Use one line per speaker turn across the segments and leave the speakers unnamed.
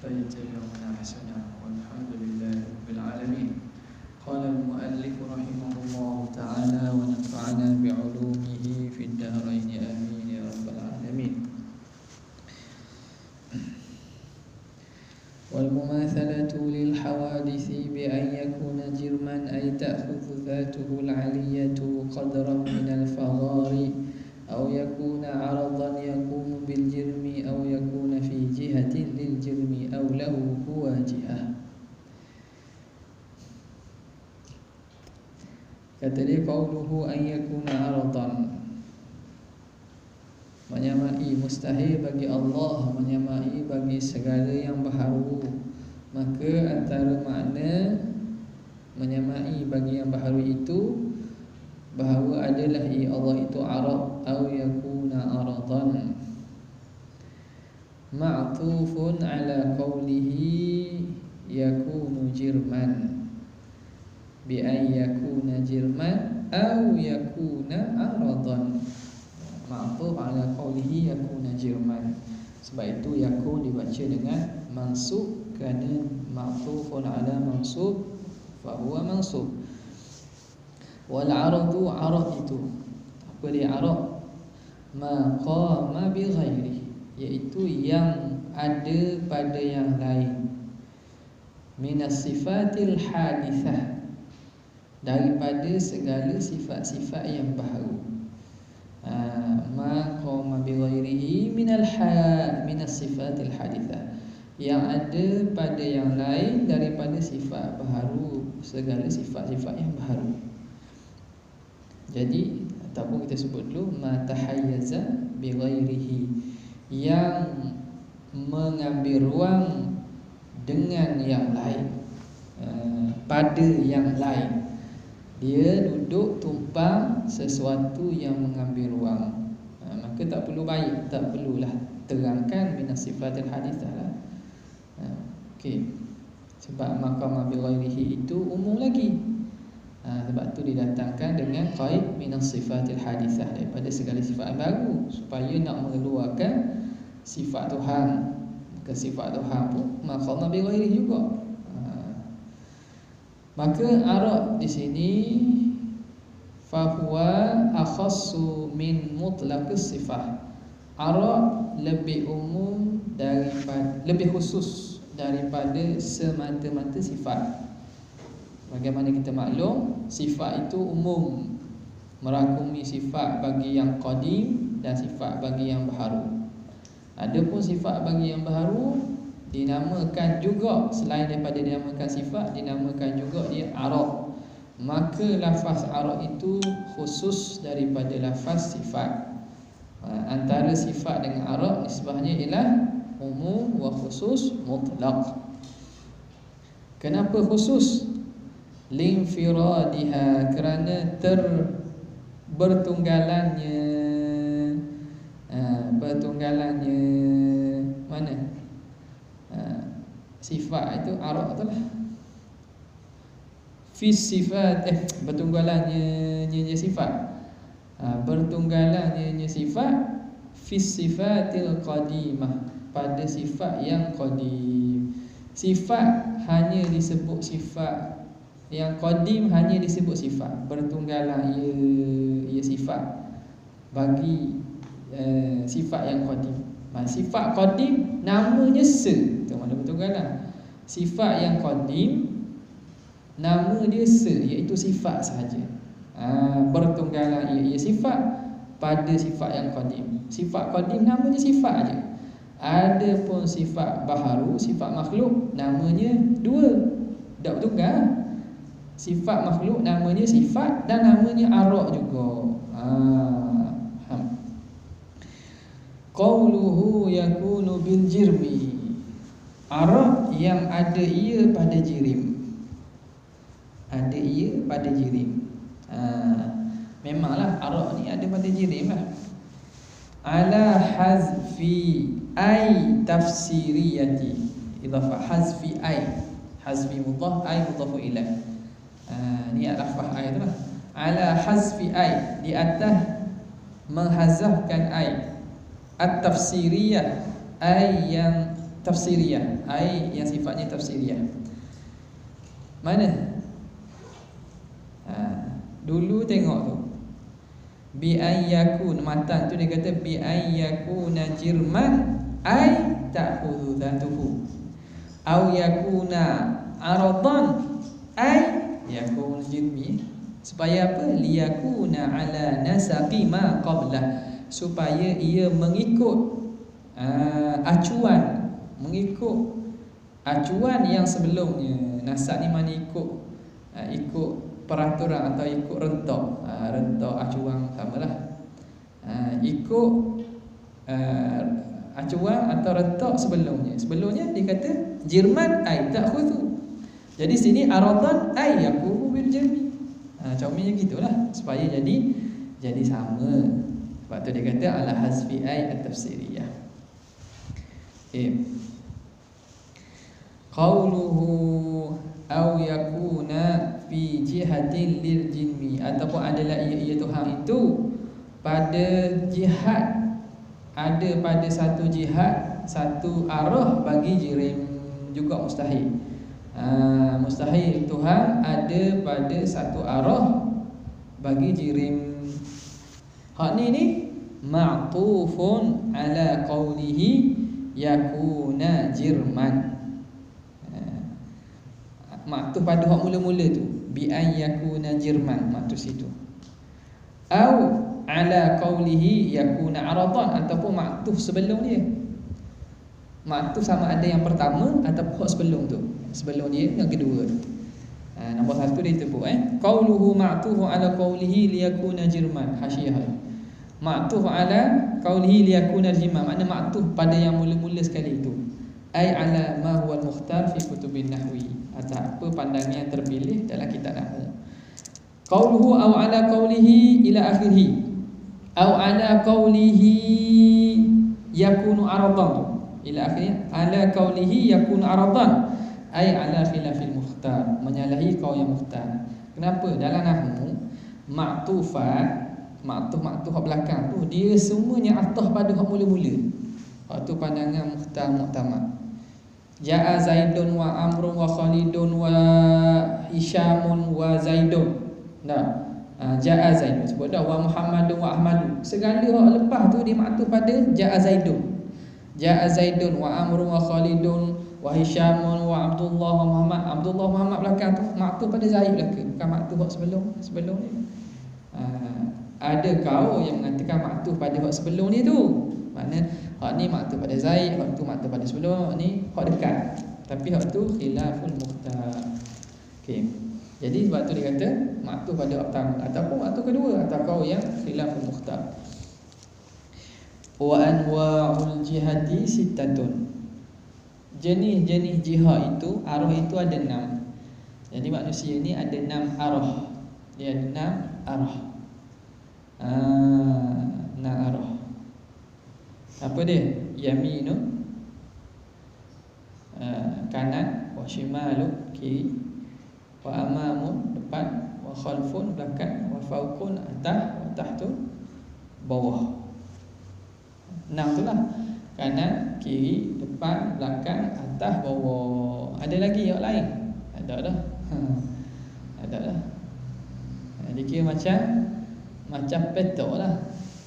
فيتبعون أحسنه والحمد لله رب العالمين. قال المؤلف رحمه الله تعالى ونفعنا بعلومه في الدارين آمين يا رب العالمين. والمماثلة للحوادث بأن يكون جرما أي تأخذ ذاته العلية قدرا من الفغار، أو يكون عرضا يقوم بالجرم، أو يكون في جهة للجرم أو له هو جهة. Kata dia qauluhu an yakuna aradan, menyamai, mustahil bagi Allah menyamai bagi segala yang baharu. Maka antara makna menyamai bagi yang baharu itu bahawa adalah Allah itu arad, au yakuna aradan, ma'tufun ala qawlihi yakunu jirman, bi an yakuna jirman au yakuna aradan, ma'tuf ala qawlihi yakuna jirman. Sebab itu yakun dibaca dengan mansub, kerana ma'tufun ala mansub fa huwa mansub. Wal aradu, arad itu apa dia arad? Ma qama bi ghairi, iaitu yang ada pada yang lain. Minas sifatil hadithah, daripada segala sifat-sifat yang baharu. Ma qama bi ghairihi minas sifatil hadithah, yang ada pada yang lain daripada sifat baharu, segala sifat-sifat yang baharu. Jadi ataupun kita sebut dulu ma tahayyaza bi ghairihi, yang mengambil ruang dengan yang lain, pada yang lain. Dia duduk tumpang sesuatu yang mengambil ruang, maka tak perlu baik, tak perlulah terangkan minas sifatil hadithah lah. Okey. Sebab maqama bi ghairihi itu umum lagi. Sebab tu didatangkan dengan qaid minas sifatil hadithah, daripada segala sifat yang baru, supaya nak mengeluarkan sifat Tuhan. Ke sifat Tuhan pun maqama bi ghairihi juga. Maka arad di sini fahuwa akhassu min mutlaqis sifah. Arad lebih umum daripada, lebih khusus daripada semata-mata sifat. Bagaimana kita maklum, sifat itu umum, merakumi sifat bagi yang qadim dan sifat bagi yang baharu. Adapun sifat bagi yang baharu dinamakan juga, selain daripada dinamakan sifat, dinamakan juga dia arad. Maka lafaz arad itu khusus daripada lafaz sifat. Antara sifat dengan arad nisbahnya ialah umum wa khusus mutlaq. Kenapa khusus? Linfiradiha, kerana bertunggalannya. Bertunggalannya mana? Sifat itu arad itulah. Fi sifat, bertunggalannya sifat. Bertunggalannya sifat fi sifatil qadimah, pada sifat yang qadim. Sifat hanya disebut sifat, yang qadim hanya disebut sifat. Bertunggalan ia sifat bagi sifat yang qadim. Sifat qadim namanya se, itu mana bertunggalan. Sifat yang qadim nama dia se, iaitu sifat sahaja. Bertunggalan ia sifat pada sifat yang qadim. Sifat qadim namanya sifat aja. Adapun sifat baharu, sifat makhluk, namanya dua, tak bertunggal. Sifat makhluk namanya sifat dan namanya arad juga. Qauluhu yakunu bil jirmi, arad yang ada ia pada jirim. Ada ia pada jirim. Memanglah arad ni ada pada jirim lah. Ala hazfi ay tafsiriyati, idafah hazfi ay, hazfi mudhaf ay mudhafu ilaih. Ni lafaz ay tu lah. Ala hazfi ay, di atas menghazafkan ay. At-tafsiriyah, ay yang tafsiriyah, ai yang sifatnya tafsiriyah. Mana? Dulu tengok tu, bi ayyakun, matan tu dia kata bi ayyakuna jirman ai ta'khudhu dhatuhu, au yakuna aradan ai yakun jirmi. Supaya apa? Liyakuna ala nasaqi ma qablah, supaya ia mengikut acuan, mengikut acuan yang sebelumnya. Nasaq ni mana ikut peraturan atau ikut rentak. Rentak acuan samalah. Ikut acuan atau rentak sebelumnya. Sebelumnya dia kata jirman ai ta'khudhu. Jadi sini aradan ai yakunu bil jirmi. Comel gitulah supaya jadi sama. Sebab tu dia kata ala hasfi ai at-tafsiriyah. Qauluhu aw yakuna fi jihatil lil jinmi, ataupun adalah ia Tuhan itu pada jihad, ada pada satu jihad, satu arah bagi jirim, juga mustahil. Mustahil Tuhan ada pada satu arah bagi jirim. Hak ni ma'tufun ala qawlihi yakuna jirman. Maktuf pada hak mula-mula tu, bi an yakuna jirman, maktuf situ. Au ala qawlihi yakuna aradan, ataupun maktuf sebelum dia. Maktuf sama ada yang pertama ataupun hak sebelum tu, sebelum dia yang kedua. Nombor satu dia tepuk qauluhu ma'tufu ala qawlihi liyakuna jirman, hasyiah. Ma'tuf ala qawlihi liyakuna jirman, makna ma'tuf pada yang mula-mula sekali itu. Ai ala ma huwa al-mukhtar fi kutubin nahwi, atau apa pandangan yang terpilih dalam kitab nahwu. Qauluhu aw ala qawlihi ila akhirih, aw ala qawlihi yakunu aradan, ila akhirnya ala qawlihi yakunu aradan ai ala khilafil mukhtar, menyalahi qaul yang mukhtar. Kenapa? Dalam nahwu ma'tufat, maktuf belakang tu dia semuanya atah pada hak mula-mula. Waktu pandangan mukhtar mu'tamad. Ja'a Zaidun wa Amrun wa Khalidun wa Hishamun wa Zaidun. Ja'a Zaidun sebut dah, wa Muhammadun wa Ahmadun. Segala hak lepas tu dia maktuf pada Ja'a Zaidun. Ja'a Zaidun wa Amrun wa Khalidun wa Hishamun wa Abdullah wa Muhammad. Abdullah Muhammad belakang tu maktuf pada Zaid belakang, bukan maktuf hak sebelum ni. Ada kau yang mengatakan maktuf pada hak sebelum ni tu, makna hak ni maktuf pada Zaid, hak tu maktuf pada sebelum, hak ni hak dekat, tapi hak tu khilaful mukhtar. Okey. Jadi sebab tu dia kata maktuf pada hak pertama ataupun maktuf kedua, atau kau yang khilaful mukhtar. Wa anwa'ul jihati sittatun. Jenis-jenis jihad itu, arah itu ada 6. Jadi manusia ni ada 6 arah. Dia ada 6 arah. 6 arah. Apa dia? Yaminu, kanan, wa shimalu, kiri, wa amamun, depan, wa khalfun, belakang, wa fawqun, atas, wa tahtun, bawah. 6 tu lah. Kanan, kiri, depan, belakang, atas, bawah. Ada lagi yang lain? Ada dah. Ada dah. Dia kira macam petok lah.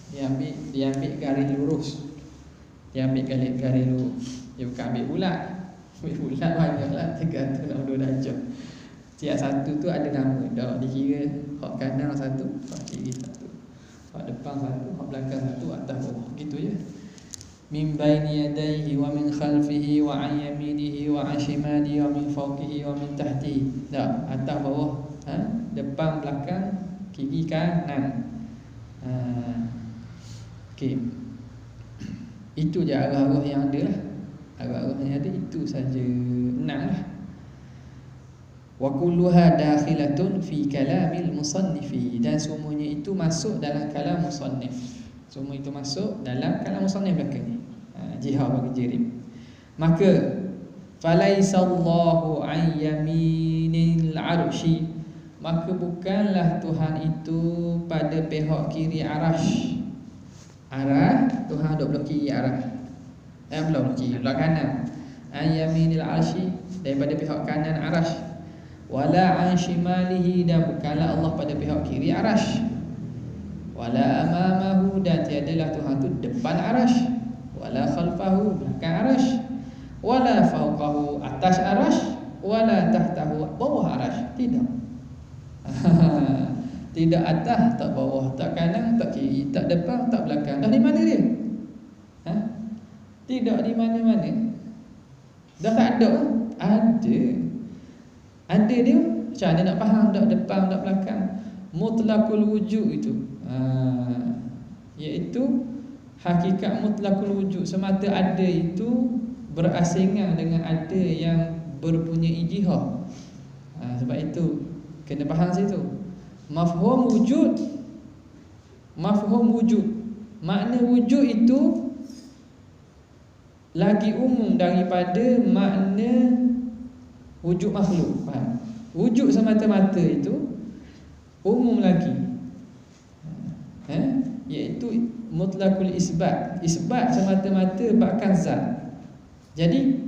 Dia ambil garis lurus. Dia ambil garis lurus. Dia bukan ambil bulat. Ambil bulat banyak lah, 360 darjah. Tiap satu tu ada nama. Dah dikira hak kanan satu, hak kiri satu, hak depan satu, hak belakang satu, atas bawah. Gitu je. Min baini yadayhi wa min khalfihi wa an yaminihi wa an shimalihi wa min fawqihi wa min tahtihi. Dah, atas bawah, depan belakang, kiri kanan. Okey. Itu je arah-arah yang ada lah. Arah-arah yang ada itu saja 6 lah. Wa kulluha dakhilatun fi kalamil musannifi, dan semuanya itu masuk dalam kalam musannif. Semua itu masuk dalam kalam musannif belakang ni. Jihad bagi jirim. Maka falaisallahu an yaminil arsy, maka bukanlah Tuhan itu pada pihak kiri arash. Arah Tuhan duduk belah kiri arah. Belah kiri, belah kanan. an yaminil arsy, daripada pihak kanan arash, wala an shimalihi, dan bukanlah Allah pada pihak kiri arash, wala amamahu, dan tiadalah Tuhan tu depan arash, wala khalfahu, belakang arash, wala fawqahu, atas arash, wala tahtahu, bawah arash. Tidak. Tidak atas, tak bawah, tak kanan, tak kiri, tak depan, tak belakang. Dah di mana dia? Tidak di mana-mana. Dah tak ada. Ada. Ada dia. Macam mana nak faham tak depan, tak belakang? Mutlaqul wujud itu, iaitu hakikat mutlaqul wujud, semata ada itu berasingan dengan ada yang berpunyai jihad. Sebab itu kena faham situ. Mafhum wujud, mafhum wujud, makna wujud itu lagi umum daripada makna wujud makhluk. Faham? Wujud semata-mata itu umum lagi, iaitu mutlaqul isbat. Isbat semata-mata bakkan zat. Jadi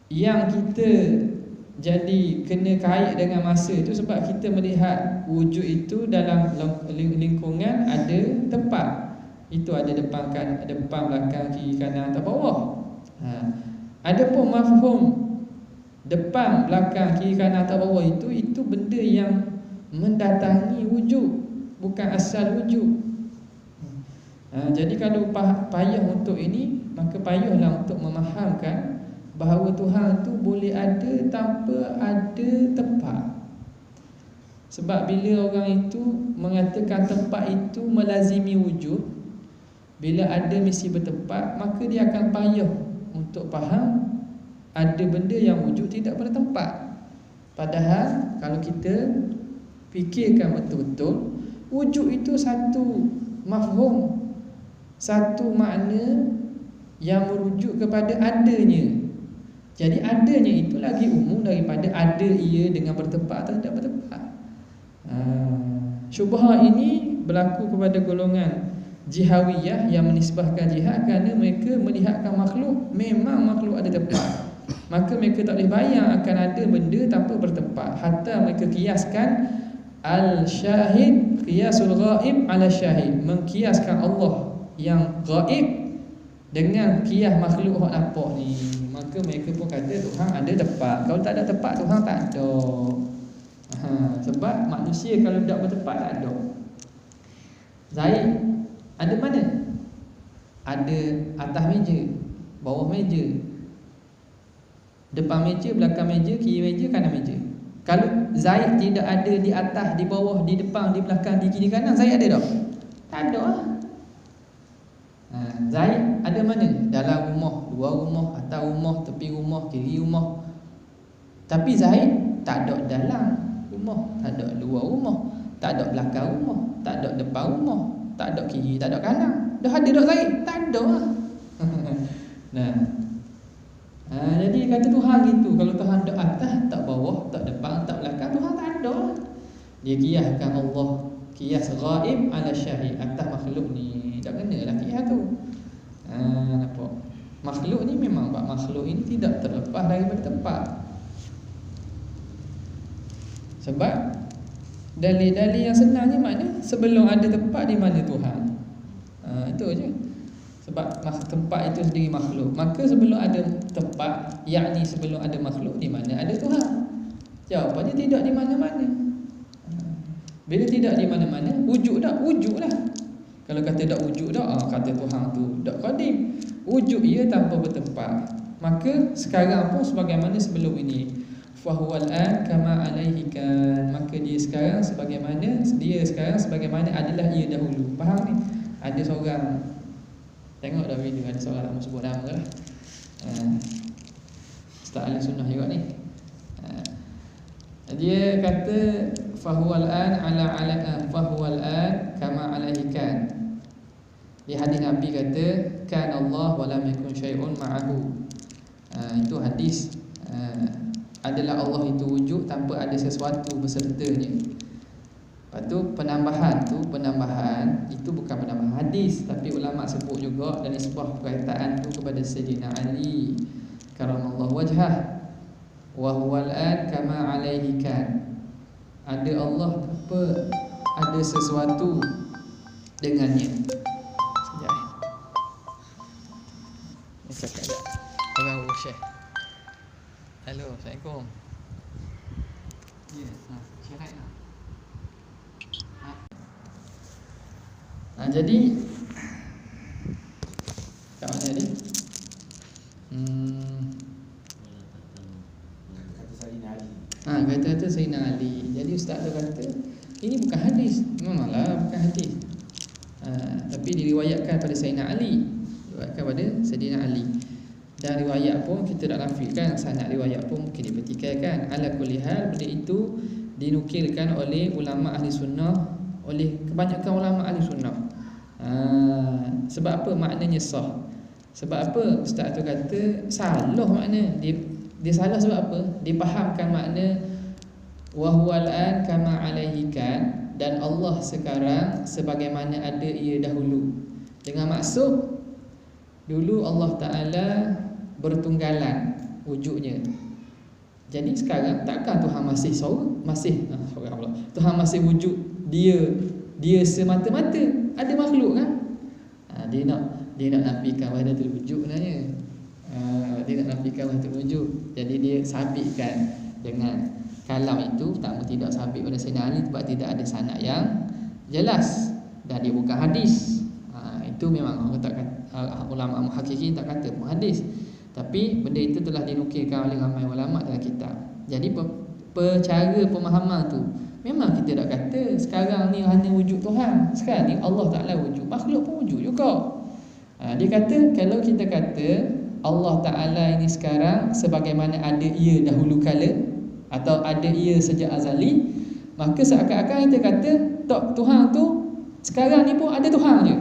yang kita jadi kena kait dengan masa itu sebab kita melihat wujud itu dalam lingkungan ada tempat. Itu ada depan, belakang, kiri, kanan atau bawah. Adapun mafhum depan, belakang, kiri, kanan atau bawah itu benda yang mendatangi wujud, bukan asal wujud. Jadi kalau payah untuk ini, maka payahlah untuk memahamkan bahawa Tuhan tu boleh ada tanpa ada tempat. Sebab bila orang itu mengatakan tempat itu melazimi wujud, bila ada mesti bertempat, maka dia akan payah untuk faham ada benda yang wujud tidak bertempat. Padahal kalau kita fikirkan betul-betul, wujud itu satu mafhum, satu makna yang merujuk kepada adanya. Jadi adanya itu lagi umum daripada ada ia dengan bertempat atau tidak bertempat. Syubhah ini berlaku kepada golongan jihawiyah yang menisbahkan jihad kerana mereka melihatkan makhluk, memang makhluk ada tempat. Maka mereka tak boleh bayang akan ada benda tanpa bertempat. Hatta mereka kiaskan al-syahid, qiyasul ghaib ala syahid, mengkiaskan Allah yang ghaib dengan qiyas makhluk yang nampak ni. Maka mereka pun kata Tuhan ada tempat. Kalau tak ada tempat, Tuhan tak ada. Sebab manusia kalau tak bertempat tak ada. Zaid ada mana? Ada atas meja, bawah meja, depan meja, belakang meja, kiri meja, kanan meja. Kalau Zaid tidak ada di atas, di bawah, di depan, di belakang, di kiri kanan, Zaid ada tak? Tak ada lah. Zaid ada mana? Dalam rumah, luar rumah, atas rumah, tepi rumah, kiri rumah. Tapi Zaid tak ada dalam rumah, tak ada luar rumah, tak ada belakang rumah, tak ada depan rumah, tak ada kiri, tak ada kanan. Dah ada tak Zaid? Tak ada lah. Jadi kata Tuhan gitu. Kalau Tuhan tak atas, tak bawah, tak depan, tak belakang, Tuhan tak ada lah. Dia kiaskan Allah, kias ghaib ala syahid, atas makhluk ni. Tak kena lah kias tu. Nampak? Makhluk ni memang makhluk ini tidak terlepas daripada tempat. Sebab dalil-dalil yang senangnya makna sebelum ada tempat di mana Tuhan. Itu je. Sebab tempat itu sendiri makhluk. Maka sebelum ada tempat, yakni sebelum ada makhluk, di mana ada Tuhan? Jawapannya tidak di mana-mana. Bila tidak di mana-mana, wujud tak? Wujud lah. Kalau kata tak wujud tak, kata Tuhan tu tak qadim. Wujud ia tanpa bertempat. Maka sekarang pun sebagaimana sebelum ini. Fahuwal an kama alaihi kan. Maka dia sekarang sebagaimana adalah ia dahulu. Faham ni? Ada seorang, tengok dah video, ada seorang nak sebut nama lah, Ustaz Ahli Sunnah juga ni. Dia kata fahuwal an fahuwal an kama alaihi kan. Di hadis Nabi kata kan Allah wa lam yakun syai'un ma'ahu. Itu hadis adalah Allah itu wujud tanpa ada sesuatu bersertanya. Lepas tu penambahan itu bukan penambahan hadis, tapi ulama sebut juga dan isbah perkataan tu kepada Sayyidina Ali karamallahu wajhah, wa huwal an kama alaihi kan. Ada Allah apa? Ada sesuatu dengannya. Sekejap. Ni cakap dah. Orang Syekh. Hello, Assalamualaikum. Ya, syarat lah. Jadi kat mana ni? Kata-kata Sayyidina Ali. Jadi ustaz tu kata ini bukan hadis. Memanglah bukan hadis. Tapi diriwayatkan pada Sayyidina Ali. Diriwayatkan pada Sayyidina Ali. Dan riwayat pun kita tak nafikan, sanad riwayat pun mungkin dipertikaikan. Ala kulli hal, benda itu dinukilkan oleh ulama ahli sunnah, oleh kebanyakan ulama ahli sunnah. Sebab apa maknanya sah? Sebab apa ustaz tu kata salah makna? Dia salah sebab apa? Dia fahamkan makna wa huwal an kama alaihi kan, dan Allah sekarang sebagaimana ada ia dahulu. Dengan maksud dulu Allah Ta'ala bertunggalan wujudnya. Jadi sekarang takkan Tuhan masih Tuhan masih wujud dia semata-mata. Ada makhluk kan? Dia nak nafikan wahdatul wujud sebenarnya. Dia nak nafikan wahdatul wujud. Jadi dia sabitkan dengan kalam itu, tidak sabit pada Sayyidina Ali sebab tidak ada sanad yang jelas dan dia bukan hadis. Itu memang orang ulama muhaqqiqin tak kata hadis, tapi benda itu telah dinukilkan oleh ramai ulama dalam kitab. Jadi cara pemahaman tu memang kita tak kata sekarang ni hanya wujud Tuhan, sekarang ni Allah Ta'ala wujud, makhluk pun wujud juga. Dia kata kalau kita kata Allah Ta'ala ini sekarang sebagaimana ada ia dahulu kala atau ada ia sejak azali, maka seakan-akan kita kata Tuhan tu sekarang ni pun ada Tuhan je.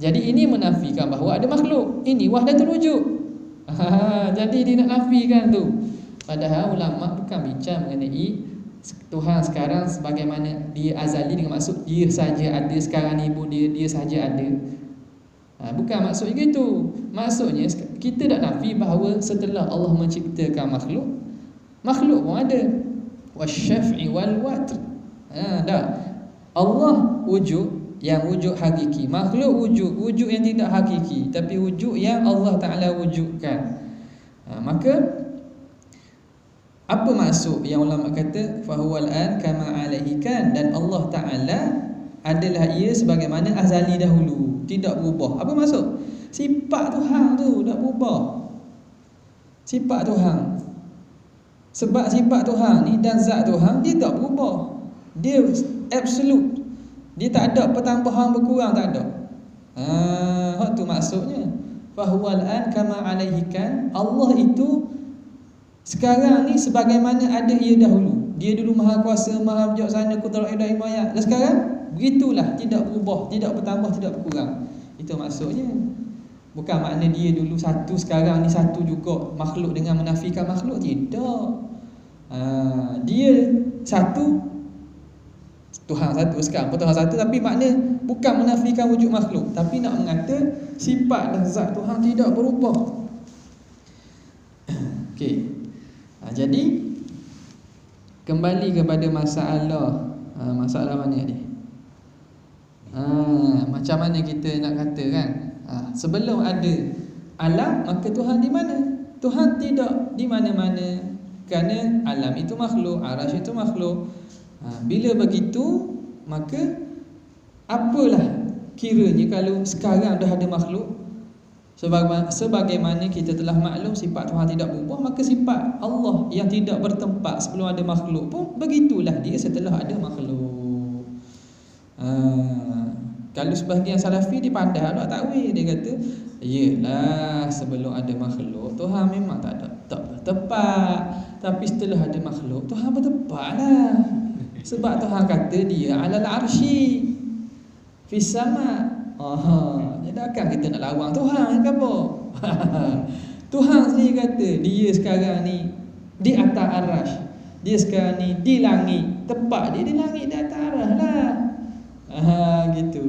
Jadi ini menafikan bahawa ada makhluk. Ini wahdatul wujud. Jadi dia nak nafikan tu. Padahal ulama bukan bincang mengenai Tuhan sekarang sebagaimana dia azali dengan maksud dia saja ada sekarang ni pun dia saja ada. Bukan maksud begitu. Maksudnya kita tak nafi bahawa setelah Allah menciptakan makhluk pun ada. Wasyaf'i wal watr. Allah wujud, yang wujud hakiki. Makhluk wujud yang tidak hakiki, tapi wujud yang Allah Ta'ala wujudkan. Maka apa maksud yang ulama kata fahuwal an kama alaihi kan, dan Allah Ta'ala adalah ia sebagaimana azali dahulu, tidak berubah. Apa maksud? Sifat Tuhan tu tak berubah. Sifat Tuhan. Sebab sifat Tuhan ni dan zat Tuhan dia tak berubah. Dia absolute. Dia tak ada pertambahan berkurang, tak ada. Hak tu maksudnya. Fahuwal an kama alaihi kan, Allah itu sekarang ni sebagaimana ada ia dahulu. Dia dulu maha kuasa, maha bijaksana, qudrah dan himayah. Dan sekarang begitulah, tidak berubah, tidak bertambah, tidak berkurang. Itu maksudnya. Bukan makna dia dulu satu, sekarang ni satu juga. Makhluk dengan menafikan makhluk, tidak. Dia satu, Tuhan satu sekarang pun Tuhan satu, tapi makna bukan menafikan wujud makhluk, tapi nak mengata sifat dan zat Tuhan tidak berubah. Okey. Jadi kembali kepada masalah mana ni? Macam mana kita nak kata kan? Sebelum ada alam, maka Tuhan di mana? Tuhan tidak di mana-mana, kerana alam itu makhluk, arasy itu makhluk. Bila begitu, maka apalah kiranya kalau sekarang dah ada makhluk? Sebagaimana kita telah maklum sifat Tuhan tidak berubah, maka sifat Allah yang tidak bertempat sebelum ada makhluk pun begitulah dia setelah ada makhluk. Kalau sebahagian salafi dia pandai nak takwil, dia kata yelah sebelum ada makhluk Tuhan memang tak bertempat, tapi setelah ada makhluk Tuhan bertempat lah. Sebab Tuhan kata dia alal arsy fis sama. Jadi akan kita nak lawang Tuhan ke apa? Tuhan sendiri kata dia sekarang ni di atas arasy, dia sekarang ni di langit. tepat dia di langit di atas arah lah. Gitu.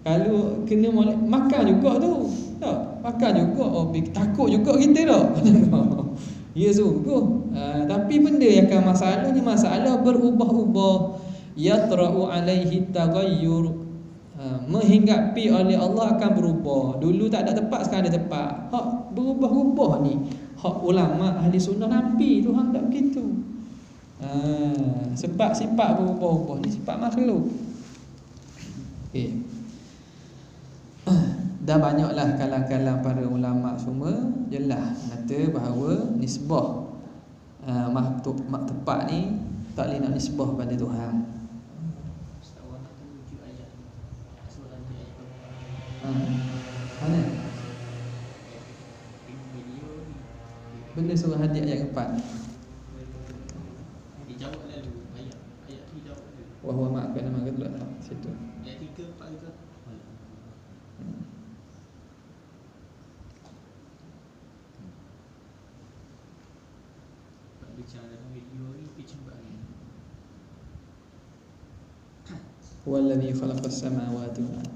Kalau kena makan juga tu. Tak, makan juga. Takut juga kita tak. Ya sungguh. Tapi benda yang akan masalah ni masalah berubah-ubah. Yatra'u alaihi taghayyur. Menghinggapi oleh Allah akan berubah. Dulu tak ada tempat, sekarang ada tempat. Hak berubah-ubah ni, hak ulama ahli sunnah Nabi tu hang tak begitu. Sebab sifat berubah-ubah ni sifat makhluk. Okey. Dah banyaklah kalam-kalam para ulama semua jelas kata bahawa nisbah tepat ni tak boleh nak nisbah pada Tuhan. Mana? Benda surah Hadiat ayat 4.
Dijawab lalu ayat tu dijawab lalu.
Wa huwa ma'akum nama kedua tak situ.
Ayat 3 4 juga. Bicara dalam video ni kecubaan ni.
Huwallazi khalaqas samawati wal ardh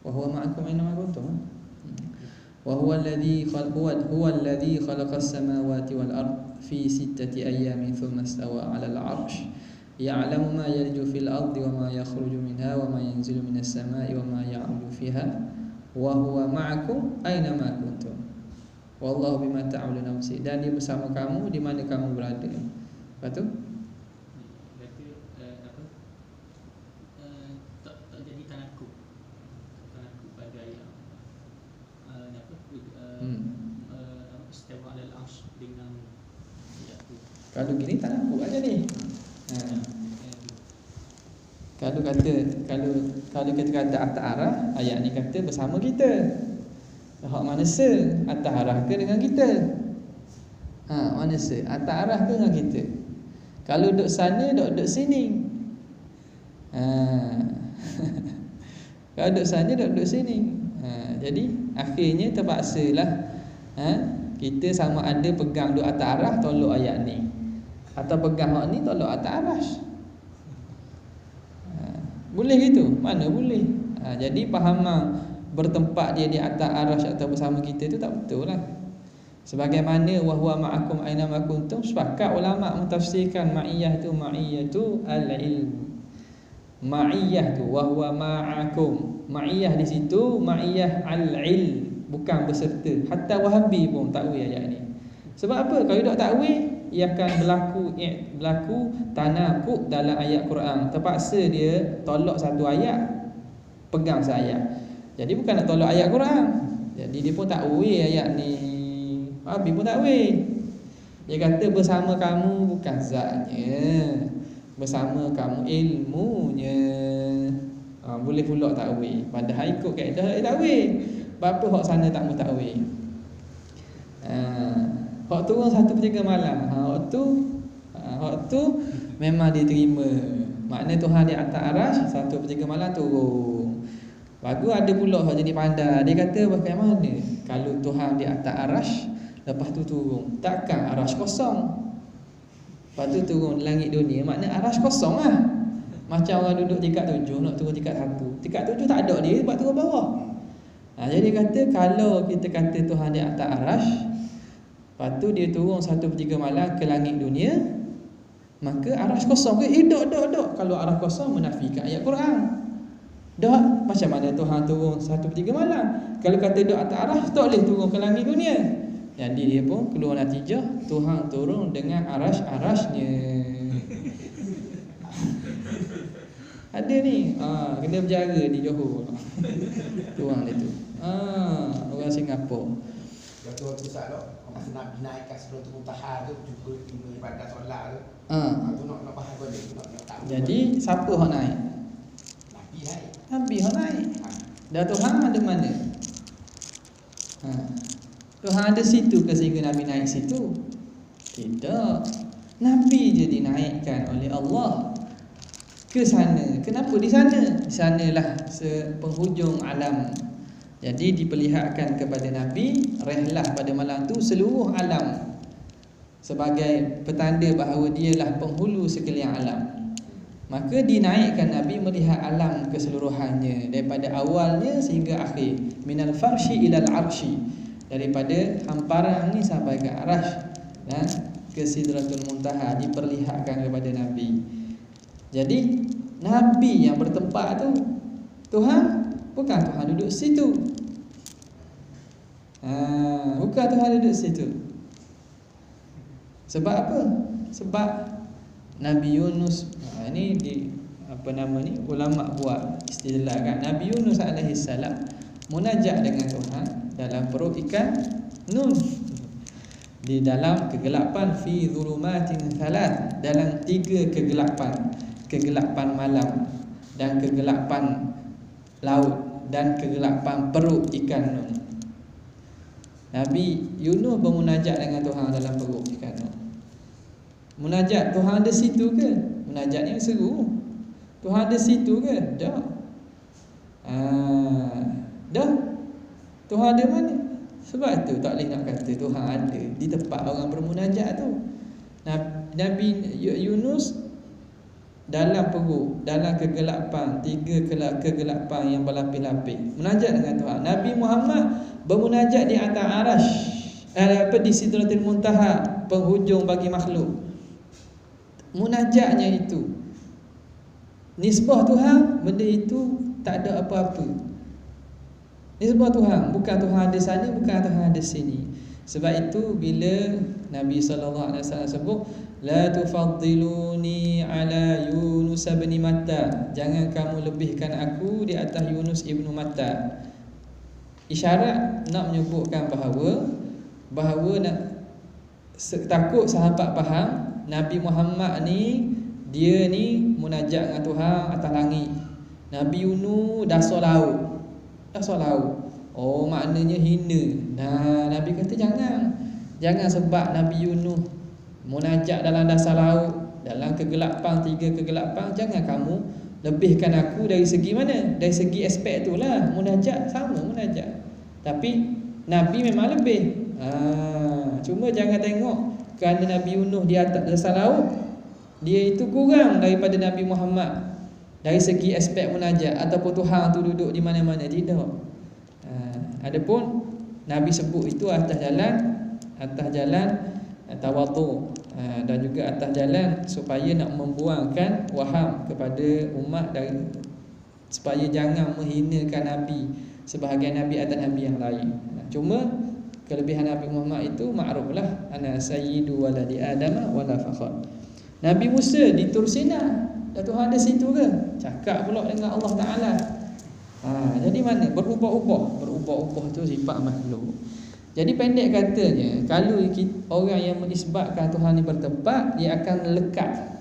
wa huwa ma'akum aina ma kuntum. Wa huwallazi khalaqas samawati wal ardh fi 6 ayyamin thumma istawa 'alal 'arsy ya'lamu ma yalju fil ardi wa ma yakhruju minha wa ma yanzilu minas samai wa ma ya'ruju fiha wa huwa ma'akum aina ma kuntum. Wallahu bima ta'maluna basir. Dan dia bersama kamu di mana kamu berada. Lepas tu
tak jadi tanakub pada ayat istiwa alal arsh dengan ayat tu.
kalau gini tak nampak aja ni. Kalau kita kata atas arah, ayat ni kata bersama kita. Hak mana se? Atas arah ke dengan kita? Mana se? Atas arah ke dengan kita? Kalau duduk sana, duduk sini. Kalau duduk sana, duduk sini. Jadi akhirnya terpaksalah kita sama ada pegang duduk atas arah, tolak ayat ni, atau pegang hak ni, tolak atas arah. Boleh gitu? Mana boleh. Jadi fahaman bertempat dia di atas arash atau bersama kita tu tak betul lah. Sebagaimana wa huwa ma'akum aina ma kuntum, sepakat ulama mentafsirkan ma'iyah tu al-ilm. Ma'iyah tu wa huwa ma'akum. Ma'iyah di situ ma'iyah al-ilm, bukan berserta. Hatta Wahabi pun takwil ayat ni. Sebab apa? Kalau tak takwil, ia akan berlaku tanakub dalam ayat Quran. Terpaksa dia tolak satu ayat, pegang seayat. Jadi bukan nak tolak ayat Quran. Jadi dia pun takwil ayat ni. Habis pun takwil. Dia kata bersama kamu bukan zatnya, bersama kamu ilmunya. Boleh pula takwil. Padahal ikut kaedah takwil. Bapa hak sana tak mau takwil. Hak turun 1/3 malam. Hak tu memang diterima. Maknanya Tuhan di atas arash 1/3 malam turun. Bagus ada pula hak jadi pandai. Dia kata bagaimana kalau Tuhan di atas arash, lepas tu turun, takkan arash kosong. Lepas tu turun langit dunia, maknanya arash kosong lah. Macam orang duduk tingkat 7 nak turun tingkat 1. Tingkat 7 tak ada dia, sebab turun bawah. Jadi kata kalau kita kata Tuhan di atas arash, lepas tu dia turun 1/3 malam ke langit dunia, maka arash kosong ke? Dok. Kalau arash kosong menafikan ayat Quran. Dok, macam mana Tuhan turun 1/3 malam? Kalau kata dok atas arash, tak boleh turun ke langit dunia. Jadi dia pun keluar natijah Tuhan turun dengan arash-arashnya. Ada ni, kena berjaga di Johor. Tuang dia tu. Orang Singapura.
Betul tu tak lo. Masa Nabi naikkan sebelum tu mutahar tu juga ibadat solat tu. Tu nak faham kau ni, nak tahu.
Jadi siapa hak naik?
Nabi naik.
Nabi hak naik. Dah Tuhan ada mana? Tuhan ada situ ke sehingga Nabi naik situ? Tidak. Nabi je dinaikkan oleh Allah ke sana. Kenapa di sana? Di sanalah penghujung alam. Jadi diperlihatkan kepada Nabi rehlah pada malam tu seluruh alam. sebagai petanda bahawa dialah penghulu sekalian alam. Maka dinaikkan Nabi melihat alam keseluruhannya, daripada awalnya sehingga akhir, minal farshi ilal arshi, daripada hamparan ni sampai ke arash dan ke sidratul muntaha, diperlihatkan kepada Nabi. Jadi Nabi yang bertempat tu, Tuhan bukan Tuhan duduk situ. Bukan Tuhan duduk situ. Sebab apa? Sebab Nabi Yunus, ini di apa nama ni, ulama buat istilah kan. Nabi Yunus alaihi salam munajat dengan Tuhan dalam perut ikan Nun, di dalam kegelapan, fi zulumatin thalath, dalam 3 kegelapan, kegelapan malam dan kegelapan laut dan kegelapan perut ikan Nun. Nabi Yunus bermunajat dengan Tuhan dalam perut ikan Nun. Munajat Tuhan ada situ ke? Munajat yang seru. Tuhan ada situ ke? Dah. Dah. Tuhan ada mana? Sebab tu tak boleh nak kata Tuhan ada di tempat orang bermunajat tu. Nabi Yunus dalam perut, dalam kegelapan, 3 kegelapan yang berlapis-lapis, munajat dengan Tuhan. Nabi Muhammad bermunajat di atas arash, di sidratul muntaha, penghujung bagi makhluk. Munajatnya itu nisbah Tuhan, benda itu tak ada apa-apa. Nisbah Tuhan, bukan Tuhan ada sana, bukan Tuhan ada sini. Sebab itu bila Nabi sallallahu alaihi wasallam sebut la tufaddiluni ala Yunus bin Matta, jangan kamu lebihkan aku di atas Yunus ibnu Matta. Isyarat nak menyebutkan bahawa nak takut sahabat faham Nabi Muhammad ni, dia ni munajat dengan Tuhan atas langit. Nabi Yunus dasar laut. Dasar laut. Oh, maknanya hina. Nah, Nabi kata jangan sebab Nabi Yunus munajat dalam dasar laut, dalam kegelapan, 3 kegelapan, jangan kamu lebihkan aku dari segi mana? Dari segi aspek itulah. Munajat sama munajat. Tapi Nabi memang lebih. Cuma jangan tengok kerana Nabi Yunus di atas dasar laut, dia itu kurang daripada Nabi Muhammad dari segi aspek munajat, ataupun Tuhan tu duduk di mana-mana. Tidak. Adapun Nabi sebut itu atas jalan tawadhu, dan juga atas jalan supaya nak membuangkan waham kepada umat, dari supaya jangan menghinakan Nabi sebahagian Nabi atas Nabi yang lain. Cuma kelebihan Nabi Muhammad itu makruflah, ana sayyidu waladi Adam wala fakhar. Nabi Musa di Tur Sina, Tuhan ada situ ke? Cakap pula dengan Allah Taala. Jadi mana? Berubah-ubah tu sifat makhluk. Jadi pendek katanya, kalau orang yang mengisbatkan Tuhan ni bertempat, dia akan lekat.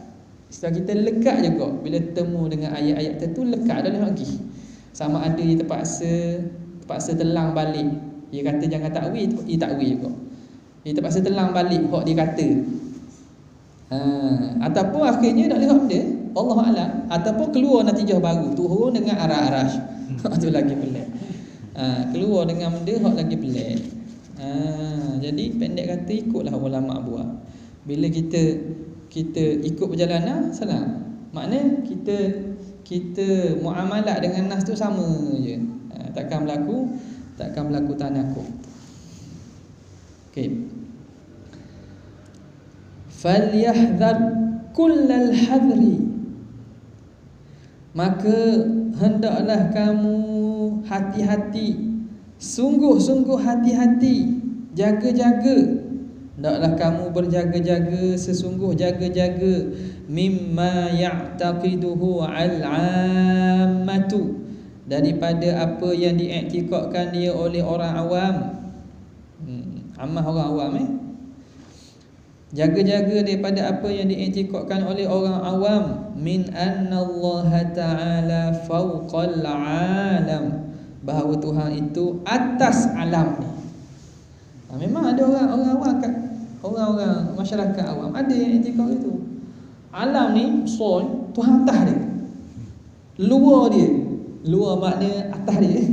Setelah kita lekat juga bila temu dengan ayat-ayat tertentu, lekat dalam lagi. Sama ada dia terpaksa telang balik. Dia kata jangan takwil, dia takwil juga. Dia terpaksa telang balik hak dia kata. Ataupun akhirnya tak lihat benda, Allah Alam, ataupun keluar natijah baru, turun dengan arash. Itu lagi pelik. Keluar dengan benda hak lagi pelik. Jadi pendek kata, ikutlah ulama buat. Bila kita ikut perjalanan, senang. Maknanya kita muamalat dengan nas tu sama je. Takkan berlaku tanakub. Okey. Falyahdhar kullal hadri, maka hendaklah kamu hati-hati, sungguh-sungguh hati-hati, jaga-jaga. Hendaklah kamu berjaga-jaga, sesungguh jaga-jaga, mimma ya'taqiduhu al-'ammatu, daripada apa yang diiktikadkan dia oleh orang awam. Ammah orang awam Jaga-jaga daripada apa yang diiktikadkan oleh orang awam, min anna Allah Ta'ala fawqal alam, bahawa Tuhan itu atas alam ni. Memang ada orang awam, orang masyarakat awam ada yang iktikad itu. Alam ni soul, Tuhan atas dia. Luar dia. Luar makna atas dia.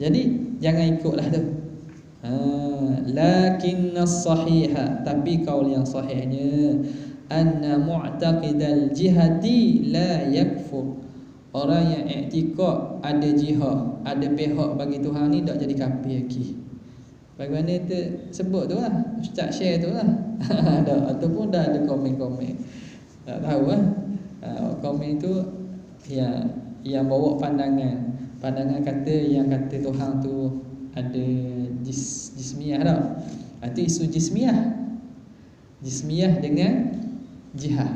Jadi jangan ikutlah tu. Lakinna sahiha, tapi kaul yang sahihnya, anna mu'taqidal jihati la yakfur. Orang yang i'tiqad ada jihad, ada pihak bagi Tuhan ni, tak jadi kafir lagi. Bagaimana tu sebut tu lah, Ustaz share tu lah. Ataupun dah ada komen-komen, tak tahu lah. Komen tu yang bawa pandangan kata, yang kata Tuhan tu ada jismiyah tau. Itu isu jismiyah dengan jihad.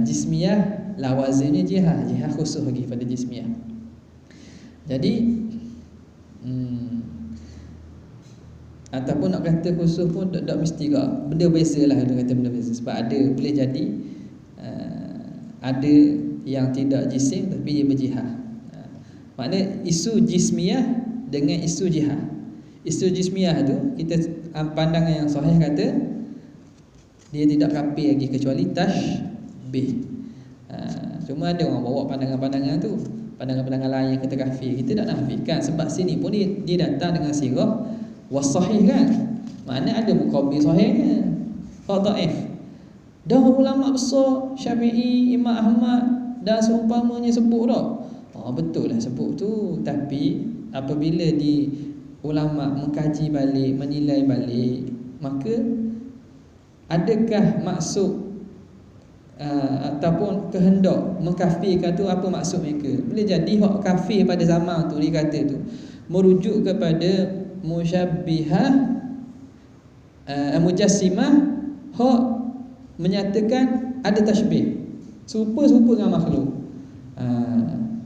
Jismiyah lawazimnya jihad khusus lagi pada jismiyah. Jadi ataupun nak kata khusus pun tak mesti ke. Benda biasalah dia kata benda biasa. Sebab ada boleh jadi ada yang tidak jisim tapi dia berjihad. Maknanya isu jismiyah dengan isu jihad. Isu jismiyah tu kita pandangan yang sahih kata dia tidak kafir lagi kecuali tashbih. Cuma ada orang bawa pandangan-pandangan tu, pandangan-pandangan lain yang kata kafir. Kita tak nafikan sebab sini pun dia datang dengan sirah wasahih kan. Maknanya ada muqabil sahihnya. Kalau dhaif, dah ulama besar Syafi'i, Imam Ahmad dan seumpamanya sebut dah. Betul lah sebut tu, tapi apabila di ulama mengkaji balik, menilai balik, maka adakah maksud ataupun kehendak mengkafirkan tu, apa maksud mereka? Boleh jadi hak kafir pada zaman tu dia kata tu merujuk kepada musyabbihah, mujassimah, hak menyatakan ada tashbih, serupa-serupa dengan makhluk.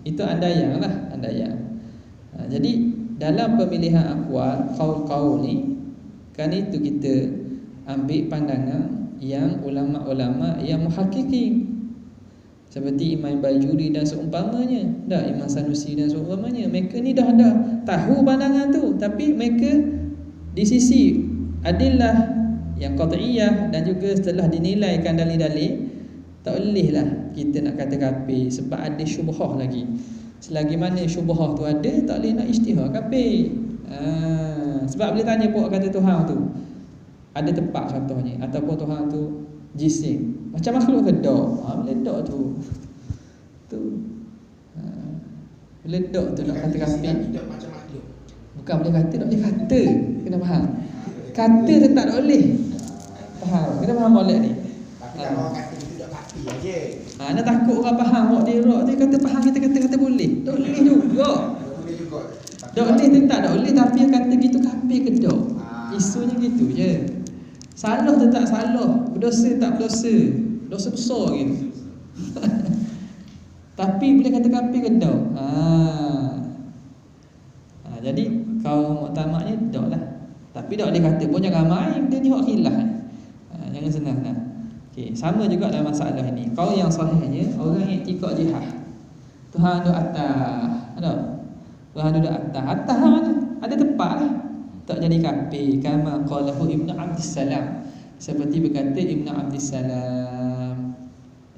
Itu andaian lah, andaian. Jadi dalam pemilihan aqwal, qaul-qaul ni, kan itu kita ambil pandangan yang ulama-ulama yang muhakkikin, seperti Imam Bajuri dan seumpamanya, Imam Sanusi dan seumpamanya. Mereka ni dah tahu pandangan tu, tapi mereka di sisi adillah yang qat'iyah dan juga setelah dinilaikan dalil-dalil, tak bolehlah kita nak kata kafir sebab ada syubhah lagi. Selagi mana syubhah tu ada, tak boleh nak ijtihad kafir. Sebab boleh tanya pun kata Tuhan tu ada tempat contohnya, ataupun Tuhan tu jisim macam makhluk ke tak? Meledak tu. Meledak tu nak kata kafir.
Tidak macam makhluk.
Bukan boleh kata, tak boleh kata. Kena faham. Kata tetap tak boleh. Faham? Kena faham molek ni.
Tapi kalau orang kata itu tak kafir aje.
Nak takut orang faham, orang dia kata faham, kita kata boleh. Tak boleh juga.
Boleh juga.
Tak boleh tetap tak boleh, tapi yang kata gitu kafir ke tak? Isunya gitu je. Salah tetap salah, berdosa tak berdosa, dosa besar gitu. Tapi boleh kata kafir ke tak? Jadi kau muktamadnya tak lah. Tapi tak boleh kata pun jangan main, dia ni hak khilaf. Jangan senang lah. Okay, sama juga dalam masalah ni. Kau yang sahihnya, orang yang i'tiqad jihad, Tuhan duduk atas, Tuhan duduk atas. Atas mana? Ada tempat lah. Tak jadi kafir. Kama qalahu Ibn Abdissalam, seperti berkata Ibn Abdissalam,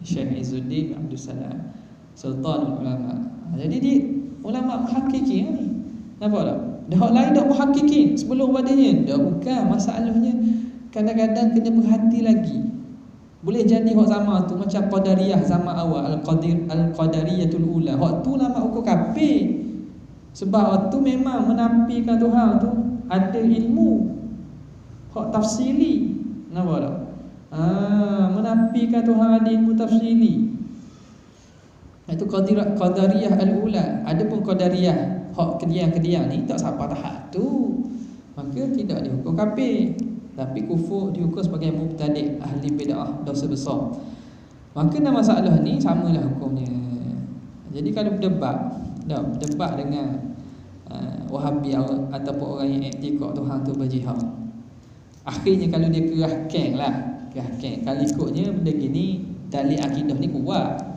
Syekh Izzuddin Abdussalam, Sultanul Ulama. Jadi dia ulama muhakkikin ni. Nampak tak? Dah hak lain tak muhakkikin sebelum padanya. Dah bukan masalahnya. Kadang-kadang kena berhati lagi. Boleh jadi hak zaman tu macam Qadariyah zaman awal, Al-Qadariyatul Ula. Hak tu nama hukum kafir. Sebab waktu memang menafikan Tuhan tu ada ilmu hak tafsili. Nampak tak? Menafikan Tuhan ada ilmu tafsili. Itu Qadariyah al-ula. Adapun Qadariyah hak kediang-kediang ni tak sampai tahap tu, maka tidak dihukum kafir, tapi kufur dihukum sebagai mubtadi', ahli bid'ah, dosa besar. Maka dalam masalah ni samalah hukumnya. Jadi kalau berdebat dengan Wahabi ataupun orang yang i'tiqad Tuhan tu berjihad, akhirnya kalau dia kerahkan kalau ikutnya benda gini, dalil akidah ni kuat.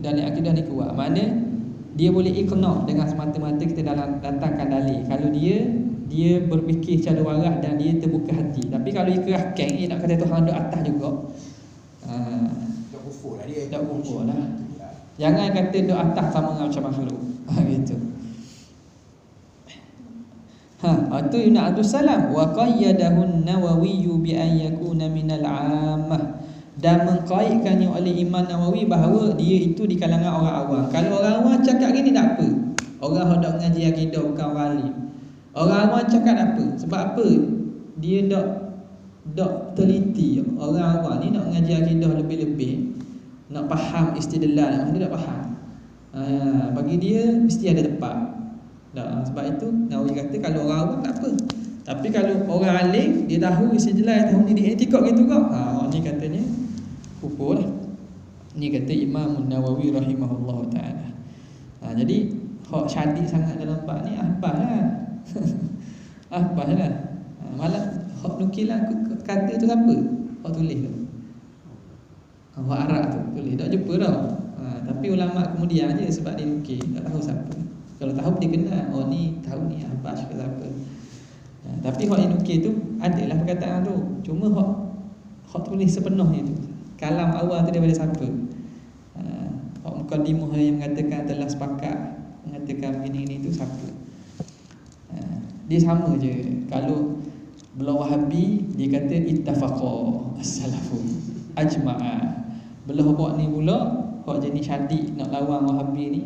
Dalil akidah ni kuat. Mana dia boleh iqna' dengan semata-mata kita datangkan dalil. Kalau dia berfikir secara waras dan dia terbuka hati. Tapi kalau ikrahkan nak kata Tuhan duduk atas juga,
tak kufur lah dia.
tak kufur lah. Jangan kata duduk atas sama dengan macam makhluk. Gitu. Itu Ibn Abdul Salam. Wa qayyadahu an-Nawawi bi an yakuna minal 'ammah. Dan mengkaitkannya oleh Imam Nawawi bahawa dia itu di kalangan orang awam. Kalau orang awam cakap gini tak apa. Orang hendak mengaji akidah bukan orang alim. Orang awam cakap apa? Sebab apa? Dia dak teliti. Orang awam ni nak mengaji akidah lebih-lebih, nak faham istidlal, dia tak faham. Bagi dia mesti ada tepat. Sebab itu Nawawi kata kalau orang awam tak apa. Tapi kalau orang alim, dia tahu istidlal, tahu ni i'tikad gitu kok. Ni katanya kufur lah. Ni kata Imam Nawawi rahimahullah taala. Jadi hak syadid sangat dalam bab ni ahbahlah. Ahbahlah. Malah hak nukilan kata tu siapa? Hak tulis tu. Hak Arab tu tulis. Tak jumpa dah. Tapi ulama kemudian je sebab dia nukil, tak tahu siapa. Kalau tahu dia kenal, ni tahu ni Ahbah ke siapa. Tapi hak yang nukil tu adalah perkataan tu. Cuma hak tulis sepenuhnya tu. Kalam awal tu daripada siapa? Hak mukadimah yang mengatakan telah sepakat, mengatakan begini-ini tu siapa? Dia sama je. Kalau belah Wahabi dia kata ittafaqa as-salafu ajma'a. Belah buat ni pula hak jenis syadid nak lawan Wahabi ni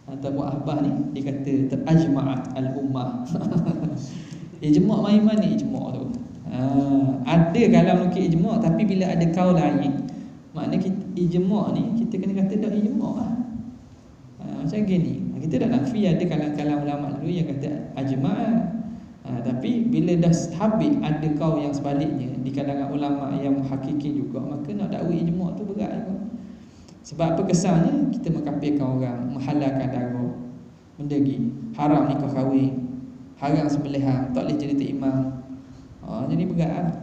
atau buat ahbah ni dia kata terajma'at al-ummah. Ijma' main-main ni ijma' tu. Ada kalau nukil ijma' tapi bila ada kaul lain, maknanya ijma' ni kita kena kata dak ijma' lah. Macam gini. Kita dah nafi ada kalam-kalam ulama dulu yang kata ajma'. Tapi bila dah habis ada kaul yang sebaliknya di kalangan ulama yang hakiki juga, maka nak dakwa ijma' tu berat juga. Sebab apa kesannya? Kita mengkafirkan orang, menghalalkan darah, mendegi, haram nikah kahwin, haram sembelihan, tak boleh jadi imam. Jadi berat lah.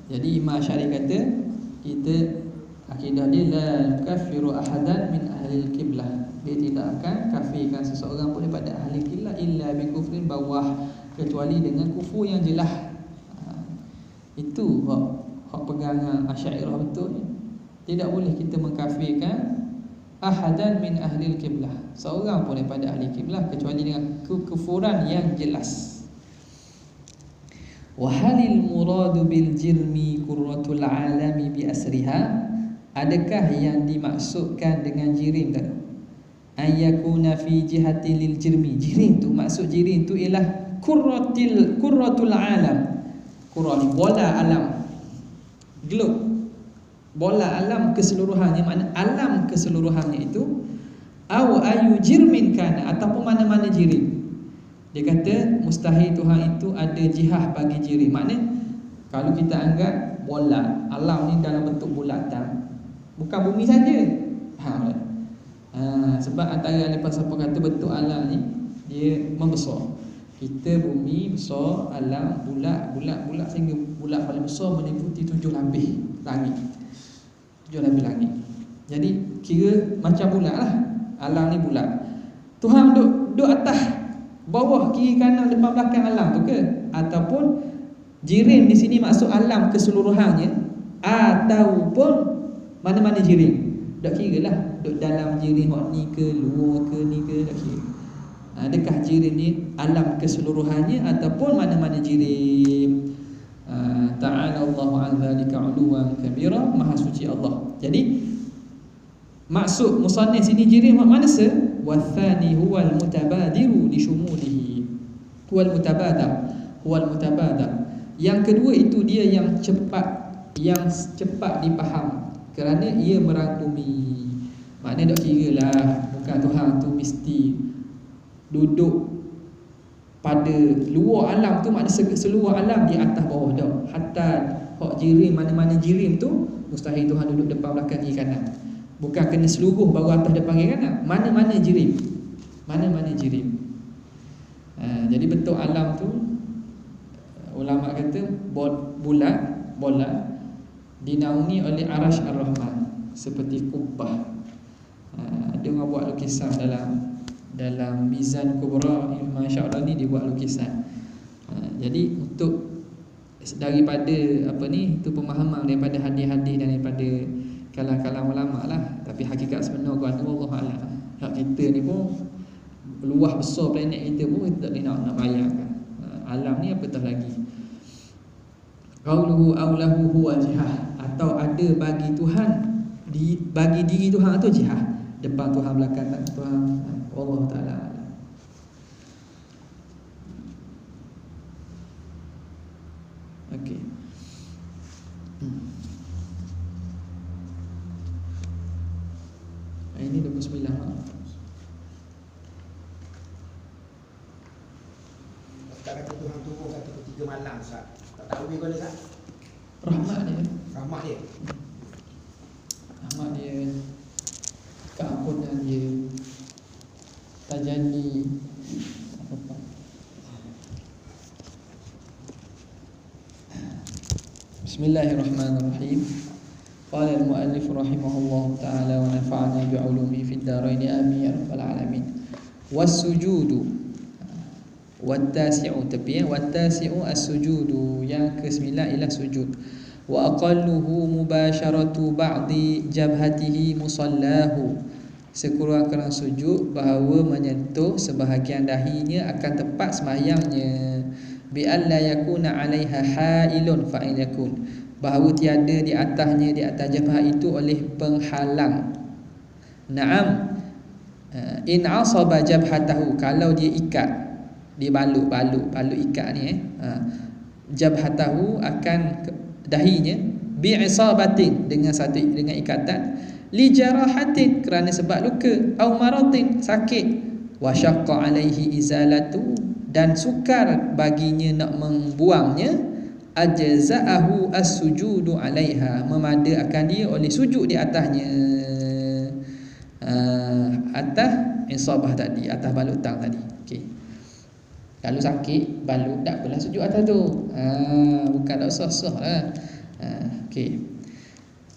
Jadi Imam Syari kata kita akidah dia la kaffiru ahadan min ahli al-qiblah. Dia tidak akan kafirkan seseorang pun daripada ahli qiblah illa bi kufrin bawah, kecuali dengan kufur yang jelas. Itu hak pegangan Asy'ariyah betul ni. Tidak boleh kita mengkafirkan ahadan min ahli al-qiblah, seorang pun daripada ahli qiblah kecuali dengan kekufuran yang jelas. Wa halil muradu bil jirmi qurratul alami bi asriha. Adakah yang dimaksudkan dengan jirim tadi? Ayakuna fi jihati lil jirmi. Jirim tu, maksud jirim tu ialah qurratul alam. Qurra ni bola alam, globe, bola alam keseluruhannya, makna alam keseluruhannya itu. Au ayu jirmin kana, ataupun mana-mana jirim. Dia kata mustahil Tuhan itu ada jihah bagi jirim. Maknanya kalau kita anggap bola alam ni dalam bentuk bulatan, bukan bumi saja. Sebab antara lepas apa kata bentuk alam ni dia membesar. Kita bumi besar, alam bulat sehingga bulat paling besar meliputi 7 lapis langit. 7 lapis langit. Jadi kira macam bulat lah. Alam ni bulat. Tuhan duduk atas, bawah, kiri, kanan, depan, belakang alam tu ke? Ataupun jirim di sini maksud alam keseluruhannya, ataupun mana-mana jirim. Tak kira lah duduk dalam jirim ni ke, luar ke, ni ke, tak kira. Adakah jirim ni alam keseluruhannya ataupun mana-mana jirim? Ta'ala Allahu an dzalika 'uluwan kabira, maha suci Allah. Jadi maksud musannif sini jirim manusia. Wathani huwal mutabadiru li syumulihi. Huwal mutabadar. Yang kedua itu dia yang cepat dipaham kerana ia merangkumi. Maknanya tak kira lah, bukan Tuhan tu mesti duduk pada luar alam tu, maknanya seluruh alam di atas bawah dah. Hatta hak jirim, mana-mana jirim tu mustahil Tuhan duduk depan, belakang, kiri, kanan. Bukan kena seluruh baru atas, depan, kiri, kanan. Mana-mana jirim. Jadi bentuk alam tu ulama kata bola dinaungi oleh arash ar-Rahman seperti kubah. Dia orang buat lukisan dalam Mizan Kubra Imam Sya'rani, dia buat lukisan. Jadi untuk daripada itu pemahaman daripada hadis-hadis dan daripada kalam-kalam ulama lah. Tapi hakikat sebenar gua Allah Alam. Hak kita ni pun luas besar planet kita pun kita tak boleh nak bayangkan. Alam ni apatah lagi. Qauluhu aulahu huwa jihah, atau ada bagi Tuhan, bagi diri Tuhan tu jihah, depan Tuhan, belakang Tuhan. Allah Ta'ala. Okey. Ini 29
Sekarang Tuhan turun kata ketiga malam Ustaz. Tak tahu dia boleh tak?
rahmat dia.
Rahmat dia.
Rahmat dia, keampunan dia, tajalli. Bismillahirrahmanirrahim. Qala al-muallif rahimahullah ta'ala wa nafa'ana bi'ulumihi fid dharain amin ya rabbal alamin. Was-sujudu wat-tasi'u, tapi wat-tasi'u as-sujudu, yang ke-9 ialah sujud. Wa aqalluhu mubasharatu ba'di jabhatihi musallahu, sekurang-kurang sujud bahawa menyentuh sebahagian dahinya akan tempat sembahyangnya. Bi alla yakuna 'alaiha hailun fa'il yakun, bahawa tiada di atasnya, di atas jabhah itu oleh penghalang. Naam, in asaba jabhatahu, kalau dia ikat, dia balut ikat ni jabhatahu akan dahinya, bi'isabatin, dengan ikatan, li jarahatin, kerana sebab luka, au maratin, sakit, wa syaqqa alaihi izalatu, dan sukar baginya nak membuangnya, ajza'ahu as-sujudu 'alaiha, memada akan dia oleh sujud di atasnya. Atas isabah tadi, atas balutan tadi. Okey. Kalau sakit balut, tak apalah sujud atas tu. Bukan tak sah-sah lah. Okey.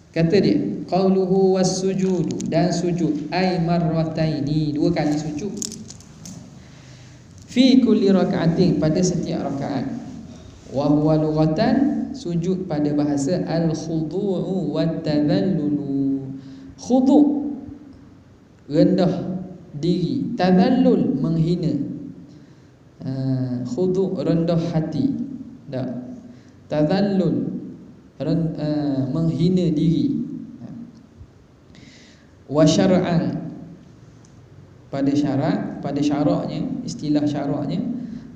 Kata dia, qauluhu was-sujudu, dan sujud, ay marrataini, 2 kali sujud. Fi kulli raka'atin, pada setiap rakaat. Wa huwa lughatan, sujud pada bahasa al-khudu'u wat-tadhallulu. Khudu', rendah diri, tadhallul, menghina. Khudu', rendah hati. Tak. Tadhallul, menghina diri. Wa syar'an, pada syarak, pada syaraknya, istilah syaraknya,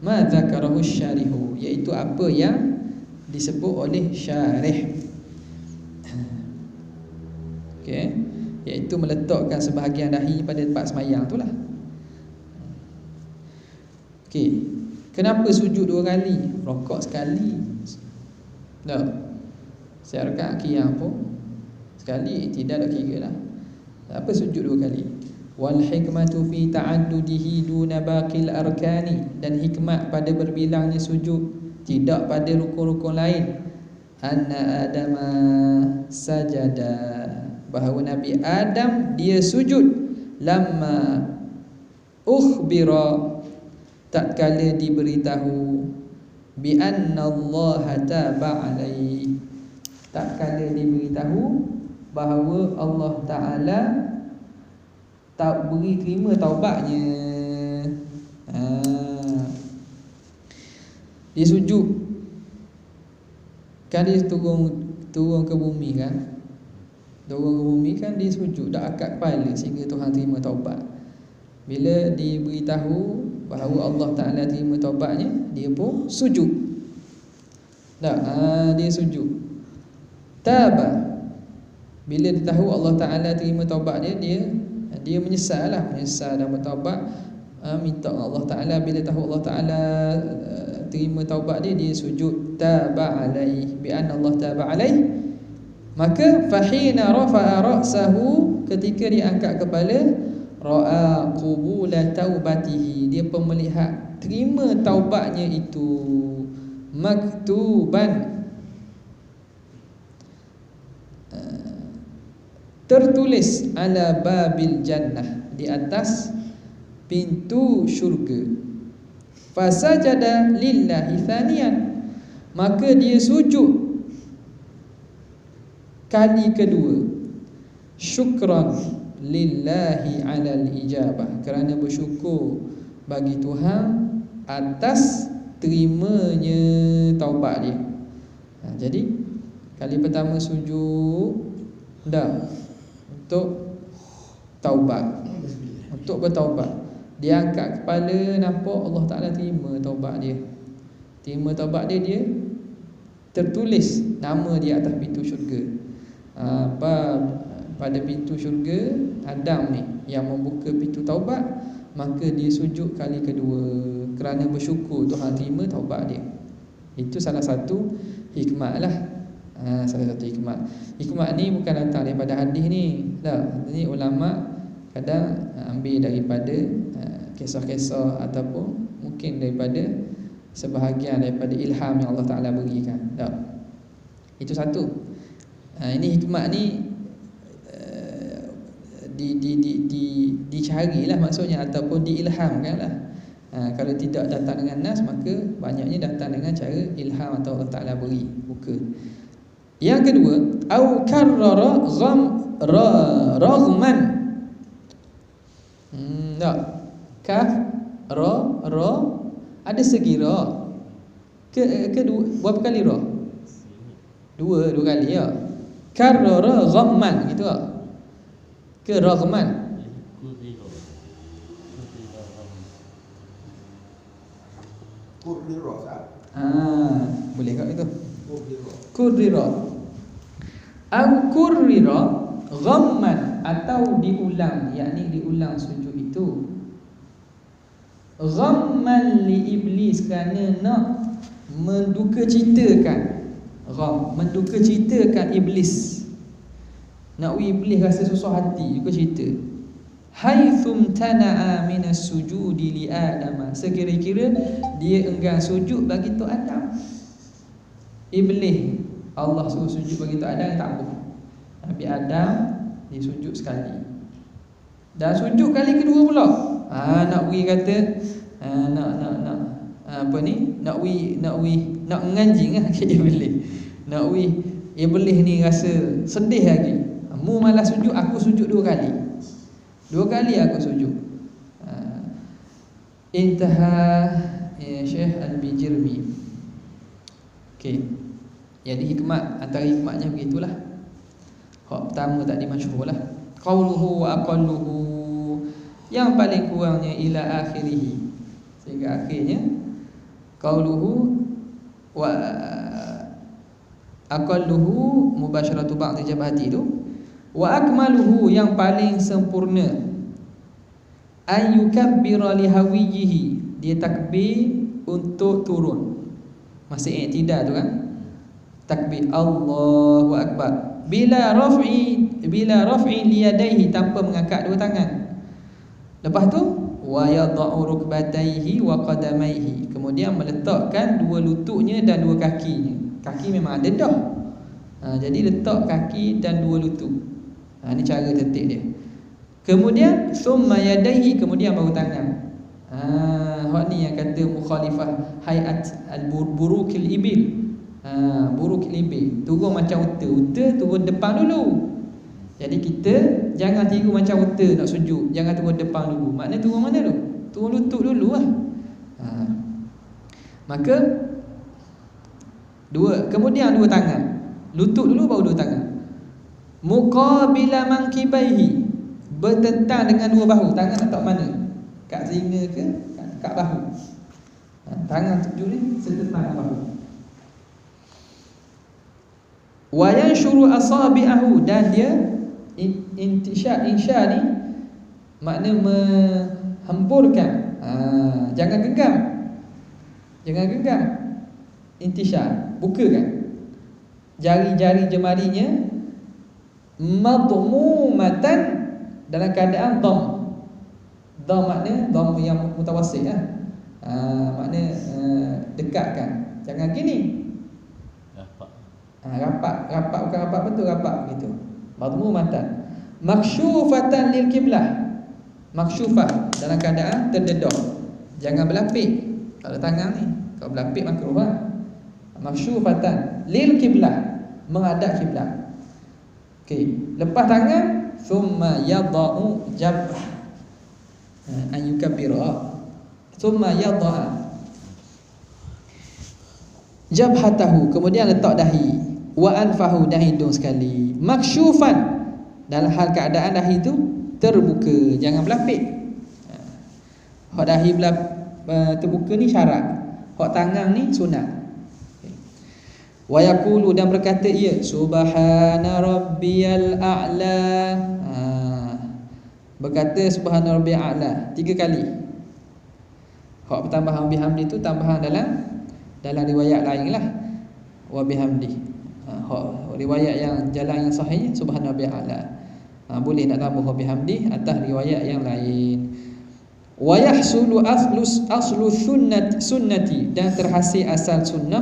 ma dzakarahu syarihu, iaitu apa yang disebut oleh syarih. Okey, iaitu meletakkan sebahagian dahi pada tempat sembahyang itulah. Okey, kenapa sujud 2 kali? Rokok sekali. Tak. Saya rakaat qiyam pun sekali, tidak kira lah. Apa sujud 2 kali? Wal hikmatu fi ta'addudihi duna baqil arkani, dan hikmat pada berbilangnya sujud, tidak pada rukun-rukun lain. Anna adama sajada, bahawa Nabi Adam dia sujud, lamma ukhbira, tatkala diberitahu, bi anna Allah taba alaihi, tatkala diberitahu bahawa Allah Ta'ala tak beri terima taubatnya. Dia sujud, kan dia turun ke bumi kan. Turun ke bumi kan dia sujud, dah angkat kepala sehingga Tuhan terima taubat. Bila diberitahu bahawa Allah Ta'ala terima taubatnya, dia pun sujud. Dia sujud. Taba, bila dia tahu Allah Ta'ala terima taubat dia menyesal dan bertaubat, minta Allah Ta'ala. Bila tahu Allah Ta'ala terima taubat dia sujud. Taba alaihi, bi anna Allah taba alaihi, maka fahina rafa'a ra'sahu, ketika dia angkat kepala, ra'a qubula taubatihi, dia pun melihat terima taubatnya itu, maktuban, tertulis, ala babil jannah, di atas pintu syurga. Fasajada lillahi thaniyan, maka dia sujud kali kedua, syukran lillahi alal ijabah, kerana bersyukur bagi Tuhan atas terimanya taubat dia. Jadi kali pertama sujud dah untuk taubat, untuk bertaubat. Dia angkat kepala, nampak Allah Ta'ala terima taubat dia. Terima taubat dia, dia tertulis nama dia atas pintu syurga. Pada pintu syurga Adam ni yang membuka pintu taubat, maka dia sujud kali kedua kerana bersyukur Tuhan terima taubat dia. Itu salah satu hikmah lah. Salah satu hikmah. Hikmah ni bukan datang daripada hadis ni. Ini ulama kadang ambil daripada kisah-kisah ataupun mungkin daripada sebahagian daripada ilham yang Allah Ta'ala berikan. Itu satu. Ini hikmah ni dicarilah maksudnya, ataupun diilhamkan lah. Kalau tidak datang dengan nas, maka banyaknya datang dengan cara ilham atau Allah Ta'ala beri buka. Yang kedua, au karrara raghman. Tak. Kaf ra ada segi ra. Kedua berapa kali ra? Dua kali ya. Karrara ghamman gitu tak? Ke raghman?
Kurrira sah.
Boleh kat itu.
Kurrira.
Kurrira. Au kurrira ghamman, atau diulang, yakni diulang sujud itu. Ghamman li iblis, kerana nak mendukacitakan. Mendukacitakan iblis. Nak iblis rasa susah hati, duka cita. Haithum tana'a minas sujudi li Adam, sekira-kira dia enggan sujud bagi Tok Adam. Iblis Allah suruh sujud bagi Tok Adam, tak apa. Nabi Adam dia sujud sekali. Dan sujud kali kedua pula. Nak pergi kata nak apa ni? Nak menganjing lah ke Iblis. Nak Iblis ni rasa sedih lagi. Mu malah sujud, aku sujud 2 kali. 2 kali aku sujud. Intaha Syekh Al-Bijirmi. Okey. Jadi hikmat, antara hikmatnya begitulah. Hak pertama tadi masyhur lah. Qauluhu wa aqalluhu, yang paling kurangnya ila akhirih, sehingga akhirnya qauluhu wa aqalluhu mubasyaratu ba'd jabhati itu. Wa akmaluhu, yang paling sempurna, ayyukabbira lihawiyihi, dia takbir untuk turun. Masih i'tidal tu kan? Takbir Allahu akbar bila raf'i liyadaihi, tanpa mengangkat 2 tangan. Lepas tu wa yad'u rukbatayhi wa qadamaihi, kemudian meletakkan 2 lututnya dan 2 kakinya. Kaki memang ada dah. Jadi letak kaki dan 2 lutut. Ini cara tertib dia. Kemudian summa yadaihi, kemudian baru tangan. Hak ni yang kata mukhalifah hayat al-burukil ibil. Burukil ibil, turun macam unta turun depan dulu. Jadi kita jangan tiru macam unta nak sujud, jangan turun depan dulu. Maknanya turun mana dulu? Turun lutut dulu lah. Maka kemudian 2 tangan. Lutut dulu baru 2 tangan. Muqabila mankibaihi, bertentang dengan 2 bahu. Tangan letak mana? Kat telinga ke kat bahu? Tangan tujuh ni setentang bahu. Wa yanshuru asabi'ahu, dan dia insya ni makna menghemburkan. Jangan genggam. Intisya, bukakan jari-jari jemarinya, madmumatan, dalam keadaan dham makna dham yang mutawassit lah. Makna dekatkan, jangan gini. Rapat bukan rapat betul, rapat begitu. Madmumatan maksyufatan lil qiblah, maksyufah dalam keadaan terdedah, jangan berlapik. Kalau tangan ni kalau berlapik makruh lah. Maksyufatan lil qiblah, menghadap kiblat. Okey, lepas tangan, thumma yadau jabh, an yukabbira. thumma yadha jabhatahu, kemudian letak dahi, wa anfahu, dan hidung sekali, maksyufan, dalam hal keadaan dahi itu terbuka, jangan berlapik. Hak dahi terbuka ni syarat, hak tangan ni sunat. Wa yaqulu, dan berkata ia, subhana rabbiyal a'la, berkata subhana rabbiyal a'la 3 kali. Hak pertambahan bihamdi tu tambahan dalam riwayat lain lah, wa bihamdi. Hak riwayat yang jalan yang sahih subhana rabbiyal a'la, boleh nak tambah wa bihamdi atas riwayat yang lain. Wa yahsulu aslu sunnati, dan terhasil asal sunnah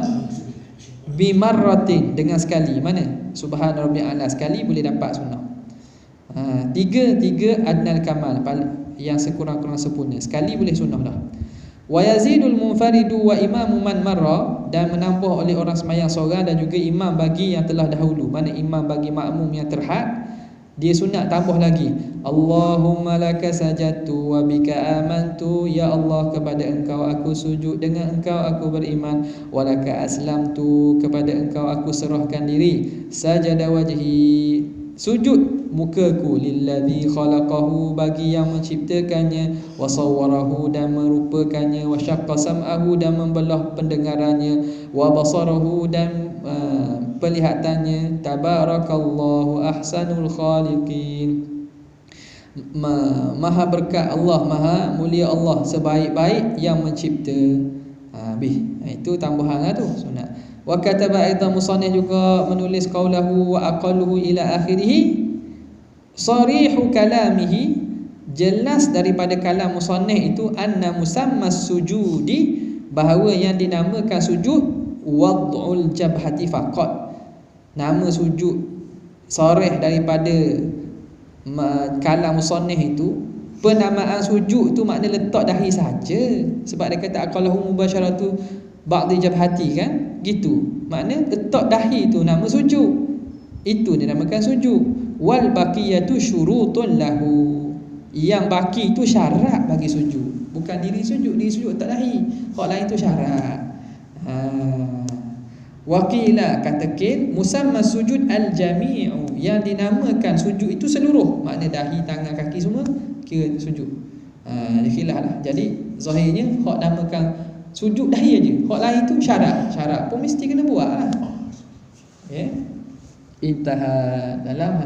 bimarratin, dengan sekali. Mana? Subhana rabbiyal a'la sekali boleh dapat sunnah. Tiga adnal kamal, yang sekurang-kurang sempurna, sekali boleh sunnah dah. Wa yazidul munfaridu wa imamu man marra, dan menambah oleh orang sembahyang seorang dan juga imam bagi yang telah dahulu. Mana imam bagi makmum yang terhad, dia sunat tambah lagi, Allahumma laka sajadtu wa bika amantu, ya Allah, kepada engkau aku sujud, dengan engkau aku beriman, wa laka aslamtu, kepada engkau aku serahkan diri, sajada wajhi, sujud mukaku, lilladzi khalaqahu, bagi yang menciptakannya, wa sawwarahu, dan merupakannya, wa syaqqa sam'ahu, dan membelah pendengarannya, wa basarahu, dan pelihatannya, tabarakallahu ahsanul khaliqin, maha berkat Allah, maha mulia Allah, sebaik-baik yang mencipta. Itu tambahan lah tu sunat. Wa kataba aidan musannif juga menulis qaulahu wa aqalluhu ila akhirih, sarihu kalamihi, jelas daripada kalam musannif itu, anna musammas sujudi, bahawa yang dinamakan sujud wad'ul jabhati faqat, nama sujud sarih daripada kalam musannif itu, penamaan sujud tu makna letak dahi saja. Sebab dia kata aqalahu mubasyaratu ba'd jabhati, kan gitu, makna letak dahi tu nama sujud, itu dinamakan sujud. Wal baqiyatu syurutun lahu, yang baki itu syarat bagi sujud, bukan diri sujud tak dahi, hak lain tu syarat. Waqila, katakan musamma sujud al-jami'u, yang dinamakan sujud itu seluruh, makna dahi, tangan, kaki semua kira sujud. Dia khilaf lah. Jadi zahirnya hak namakan sujud dahi aja, hak lain tu syarat pun mesti kena buat lah. Intaha dalam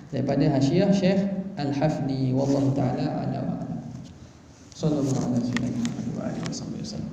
daripada hasyiah Syekh Al-Hafni, wallahu taala a'lam. Sallallahu alaihi wa sallam.